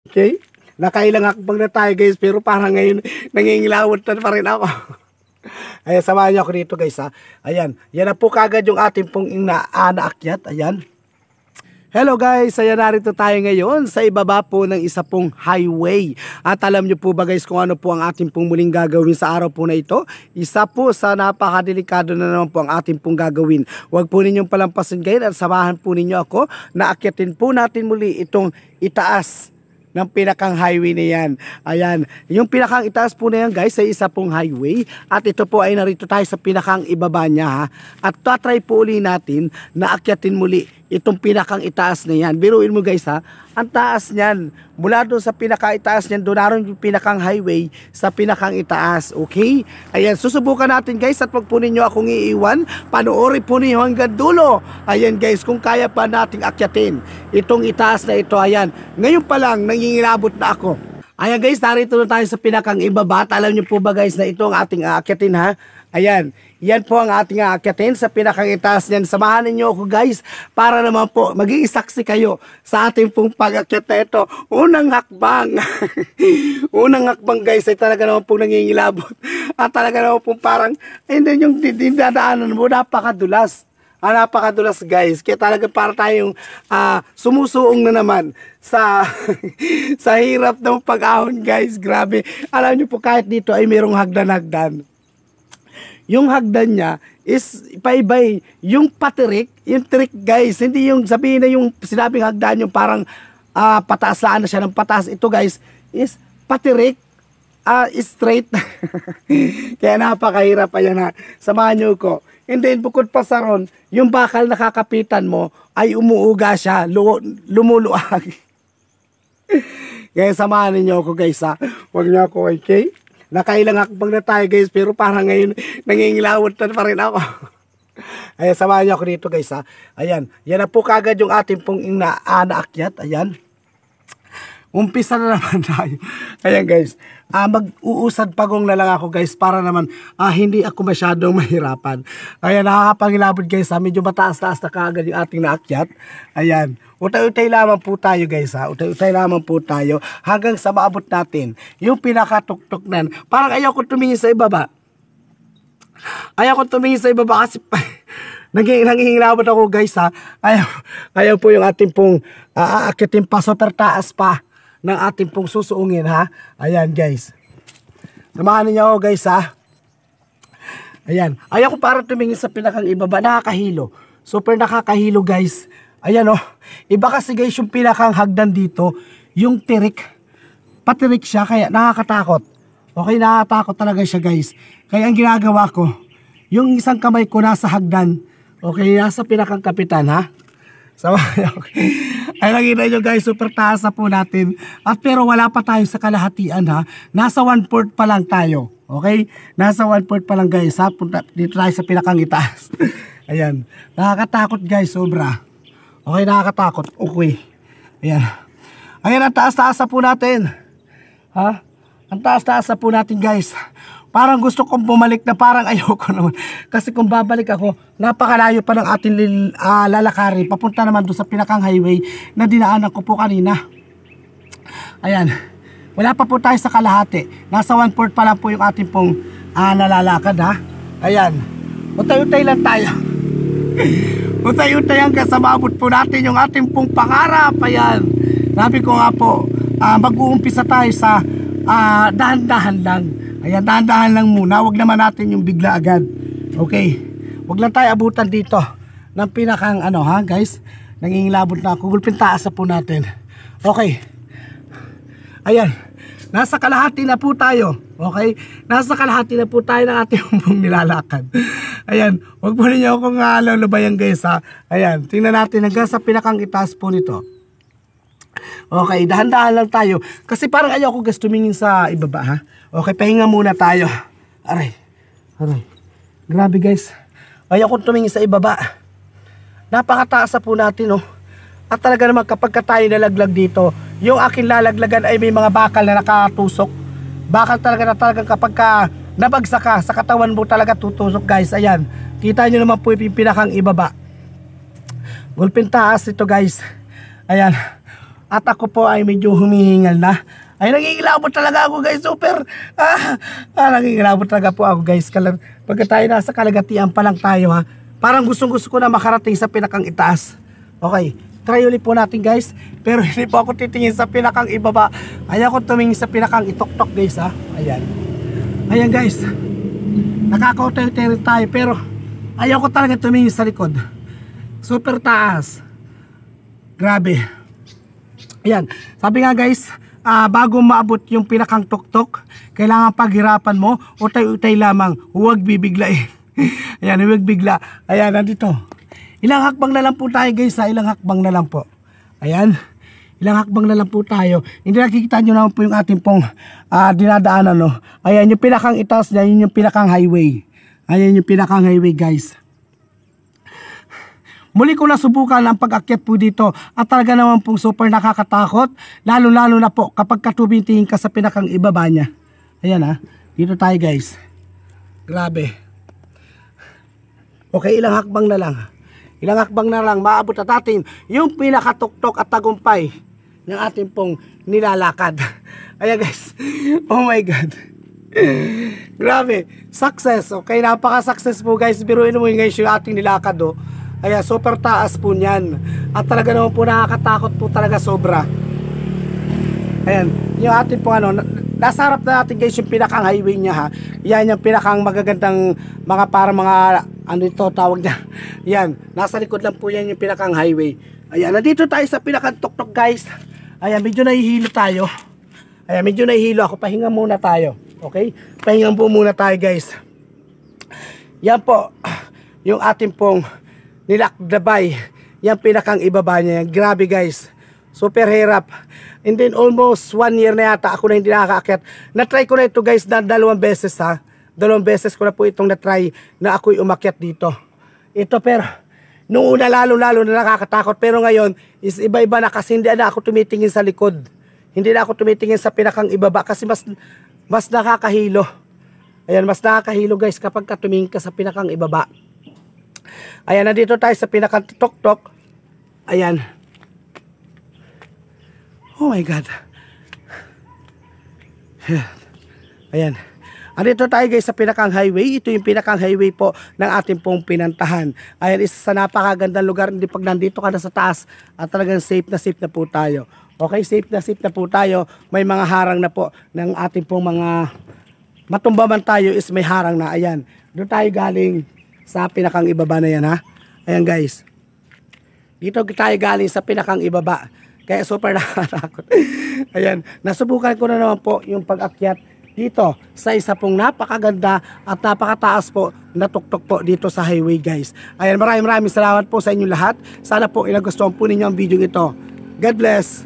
Okay? Nakailang hakbang na tayo guys, pero parang ngayon nangingilawot na pa rin ako. Ayan, samahan niyo ako dito guys ha. Ayan, yan na po kagad yung ating pong naakyat. Ayan. Hello guys, ayan, narito tayo ngayon sa ibaba po ng isa pong highway. At alam nyo po ba guys kung ano po ang ating pong muling gagawin sa araw po na ito? Isa po sa napakadelikado na naman po ang ating pong gagawin. Huwag po ninyong palampasin guys at samahan po ninyo ako na akyatin po natin muli itong itaas ng pinakang highway na yan. Ayan, yung pinakang itaas po na yan guys ay isa pong highway at ito po ay narito tayo sa pinakang ibaba niya ha. At tatry po uli natin na akyatin muli itong pinakang itaas na yan. Biruin mo guys ha, ang taas niyan mula doon sa pinaka-itaas niyan, doon naroon yung pinakang highway sa pinakang itaas. Okay? Ayan, susubukan natin guys at wag po ninyo akong iiwan. Panoorin po ninyo hanggang dulo. Ayan guys, kung kaya pa nating akyatin itong itaas na ito. Ayan, ngayon pa lang nangingilabot na ako. Ayan guys, narito na tayo sa pinakang ibaba. Alam nyo po ba guys na ito ang ating aakyatin ha? Ayan, yan po ang ating aakyatin sa pinakang itaas niyan. Samahan niyo ako guys para naman po maging saksi kayo sa ating pong pag-akyat na ito. Unang hakbang. Unang hakbang guys ay talaga naman pong nangingilabot. At talaga naman pong parang hindi yung dinadaanan mo, napakadulas. Napakadulas guys. Kaya talaga para tayong sumusuong na naman sa sa hirap ng pag-ahon guys. Grabe. Alam niyo po kahit dito ay mayroong hagdan-hagdan. Yung hagdan niya is iba-ibay. Yung patirik, yung trick guys, hindi yung sabihin na yung sinabing hagdan yung parang pataasaan na siya ng pataas. Ito guys is patirik, straight. Kaya napakahirap. Ayan na, samahan nyo ko. And then bukod pa sa ron, yung bakal na kakapitan mo ay umuuga siya, lumuluag. Kaya samahan niyo ako guys ha. Huwag niyo ako okay? Nakailang hakbang na tayo guys, pero parang ngayon nangingilawot na pa rin ako. Ayan, samahan niyo ako dito guys ha. Ayan, yan na po kagad yung ating pong naakyat. Ayan. Umpisa na naman tayo. Ayan guys, mag-uusad pagong na lang ako guys para naman hindi ako masyadong mahirapan. Ayan, nakakapangilabot guys ha. Medyo mataas-taas na kagad yung ating naakyat. Ayan. Utay-utay lamang po tayo guys ha. Utay-utay lamang po tayo hanggang sa maabot natin yung pinakatuktok nan. Parang ayaw ko tumingin sa ibaba. Ayaw ko tumingin sa ibaba kasi nangingilabot ako guys ha. Ayaw po yung ating pong aakyatin pa super taas pa ng ating pong susuungin ha. Ayan guys. Samahan niyo ako guys ha. Ayan. Ayaw ko para tumingin sa pinakang ibaba. Nakakahilo. Super nakakahilo guys. Ayan o, iba kasi guys yung pinakang hagdan dito, yung tirik, patirik siya kaya nakakatakot. Okay, nakakatakot talaga siya guys. Kaya ang ginagawa ko, yung isang kamay ko nasa hagdan, okay, nasa pinakang kapitan ha. So, okay. Ay nakita nyo guys, super taas na po natin. At pero wala pa tayo sa kalahatian ha, nasa 1/4 pa lang tayo. Okay, nasa 1/4 pa lang guys ha, punta, dito tayo sa pinakang itaas. Ayan, nakakatakot guys, sobra. Okay, nakakatakot. Okay. Ayan. Ayan, ang taas-taas na po natin. Ha? Ang taas-taas na po natin, guys. Parang gusto kong bumalik na parang ayoko naman. Kasi kung babalik ako, napakalayo pa ng ating lalakarin. Papunta naman doon sa pinakang highway na dinaanan ko po kanina. Ayan. Wala pa po tayo sa kalahati. Nasa 1/4 pa lang po yung ating pong nalalakad, ha? Ayan. Utay-utay lang tayo. Utay-utay hanggang sa maabot po natin yung ating pong pangarap. Ayan. Sabi ko nga po, mag-uumpisa tayo sa dahan-dahan lang. Ayan, dahan-dahan lang muna. Huwag naman natin yung bigla agad. Okay. Huwag lang tayo abutan dito ng pinakang guys. Nangingilabot na ako. Gulpin taas na po natin. Okay. Ayan. Nasa kalahati na po tayo. Okay? Nasa kalahati na po tayo ng ating pong nilalakad. Ayan. Huwag po ninyo akong lulubayan guys ha. Ayan. Tingnan natin hanggang sa pinakang itaas po nito. Okay. Dahan-dahan lang tayo. Kasi parang ayaw ko guys tumingin sa ibaba ha. Okay. Pahinga muna tayo. Aray. Aray. Grabe guys. Ayaw ko tumingin sa ibaba. Napakataas na po natin oh. At talaga naman kapag tayo nalaglag dito, yung aking lalaglagan ay may mga bakal na nakatusok. Bakal talaga na talagang kapag nabagsak ka sa katawan mo talaga tutusok guys. Ayan. Kita nyo naman po yung pinakang ibaba. Gulpin taas ito guys. Ayan. at ako po ay medyo humihingal na. Ay, nangingilabot talaga ako guys, super. Nangingilabot talaga po ako guys. Pagka tayo nasa kalagatian pa lang tayo ha, parang gustong-gusto ko na makarating sa pinakang itaas. Okay, try ulit po natin guys. Pero hindi po ako titingin sa pinakang ibaba. Ayaw ko tumingin sa pinakang itok-tok guys ha. Ayan. Ayan guys. Nakaka-hotel tayo pero ayaw ko talaga tumingin sa likod. Super taas. Grabe. Ayan. Sabi nga guys, bago maabot yung pinakang tuktok, kailangan paghirapan mo, utay-utay lamang, huwag bibiglain. Ayan, huwag bigla. Ayan, nandito. Ilang hakbang na lang po tayo guys, ilang hakbang na lang po. Ayan, ilang hakbang na lang po tayo. Hindi nakikita nyo naman po yung ating pong dinadaanan, no? Ayan, yung pinakang itaas niya, yun yung pinakang highway. Ayan yung pinakang highway guys. Muli ko na subukan ang pag-akyat po dito at talaga naman pong super nakakatakot, lalo-lalo na po kapag katubitingin ka sa pinakang ibaba niya. Ayan ha, dito tayo guys. Grabe. Okay, ilang hakbang na lang. Ilang hakbang na lang, maabot at atin yung pinakatuktok at tagumpay ng ating pong nilalakad. Ayan guys, oh my God. Grabe, success. Okay, napaka-success po guys. Biruin mo yung guys yung ating nilakad oh. Ayan, super taas po niyan. At talaga naman po nakakatakot po talaga sobra. Ayan, yung ating po nasa harap na natin guys yung pinakang highway niya ha. Yan yung pinakang magagandang mga ano ito tawag niya. Yan, nasa likod lang po yan yung pinakang highway. Ayan, nandito tayo sa pinakang tuktok guys. Ayan, medyo nahihilo tayo. Ayan, medyo nahihilo ako. Pahinga muna tayo. Okay? Pahinga po muna tayo guys. Yan po, yung ating pong nilakdabay, yung pinakang ibaba niya. Grabe guys, super hirap. And then almost 1 year na yata ako na hindi nakakaakyat. Na-try ko na ito guys na 2 beses ha. 2 beses ko na po itong na-try na ako'y umakyat dito. Ito pero, noong una lalo na nakakatakot. Pero ngayon, is iba-iba na kasi hindi na ako tumitingin sa likod. Hindi na ako tumitingin sa pinakang ibaba kasi mas nakakahilo. Ayan, mas nakakahilo guys kapag tumingin ka sa pinakang ibaba. Ayan, nandito tayo sa pinakang tuktok. Ayan. Oh my God. Ayan. Andito tayo guys sa pinakang highway. Ito yung pinakang highway po ng ating pong pinantahan. Ayan, isa sa napakagandang lugar. Hindi pag nandito ka na sa taas at talagang safe na po tayo. Okay, safe na po tayo. May mga harang na po ng ating pong mga matumba man tayo is may harang na. Ayan. Doon tayo galing sa pinakang ibaba na yan ha. Ayan guys. Dito tayo galing sa pinakang ibaba. Kaya super nakakatakot. Ayan. Nasubukan ko na naman po yung pag-akyat dito sa isa pong napakaganda at napakataas po na tuktok po dito sa highway guys. Ayan, maraming salamat po sa inyo lahat. Sana po inagustuhan po ninyo ang video ito. God bless.